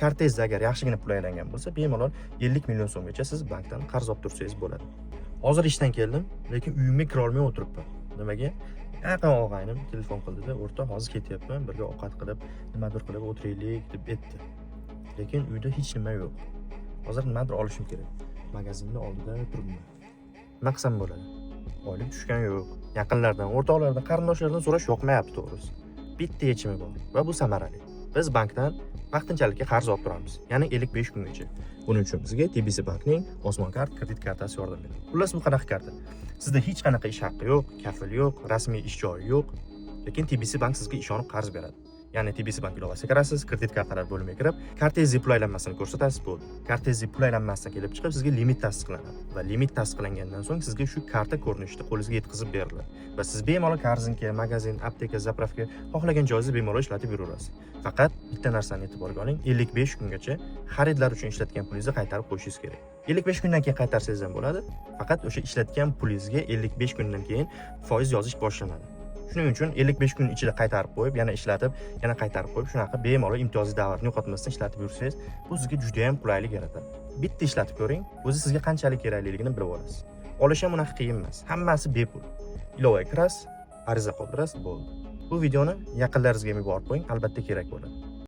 kartangizda agar yaxshigina pul aylangan bo'lsa, bemalol 50 million so'mgacha siz bankdan qarz olib tursangiz bo'ladi. Hozir ishdan keldim, lekin uyimga kira olmay o'tiribman. Nimaga? Yaqin og'aynim telefon qildi-da, o'rtoq hozir ketyapman, birga ovqat qilib, nimadir qilib o'tiraylik deb aytdi. Lekin uyda hech nima yo'q. Hozir nimadir olishim kerak. Magazinning oldida turibman. Nima qilsam bo'ladi? Oylik tushgan yo'q. Yaqinlardan, o'rtoqlardan, qarindoshlardan so'rash yoqmayapti to'g'risi. Bitta yechimi bor va bu samarali. Biz bankdan vaqtinchalikka qarz olib turamiz, ya'ni 55 kungacha. Buning uchun bizga TBC bankning Osmon kart kredit kartasi yordam beradi. Xullas bu qanaqa karta? Sizda hech qanaqa ish haqqi yo'q, kafil yo'q, rasmiy ish joyi yo'q, lekin TBC bank sizga ishonib qarz beradi. Ya'ni TBC bank ilovasiga kirasiz, kredit kartalar bo'limiga kirib, kartangizning pul aylanmasini ko'rsatasiz bo'ldi. Kartangizning pul aylanmasidan kelib chiqib sizga limit tasdiqlanadi va limit tasdiqlangandan so'ng sizga shu karta ko'rinishida qo'lingizga yetkazib beriladi va siz bemalol karzinka, magazin, apteka, zapravka xohlagan joyingizda bemalol ishlatib yuraverasiz. Faqat bitta narsani e'tiborga oling, 55 kungacha xaridlar uchun ishlatgan pulingizni qaytarib qo'yishingiz kerak. 55 kundan keyin qaytarsangiz ham bo'ladi, faqat o'sha ishlatgan pulingizga 55 kundan keyin foiz yozish boshlanadi. Shuning uchun 55 kun ichida qaytarib qo'yib, yana ishlatib, yana qaytarib qo'yib, shunaqa bemalol imtiyozli davrni yo'qotmasdan ishlatib yursangiz, bu sizga juda ham qulaylik yaratadi. Bitta ishlatib ko'ring, o'zi sizga qanchalik kerakligini bilib olasiz. Olish ham unaqa qiyin emas. Hammasi bepul. Ilovaga kirasiz, ariza qoldirasiz, bo'ldi. Bu videoni yaqinlaringizga yuborib qo'ying, albatta kerak bo'ladi.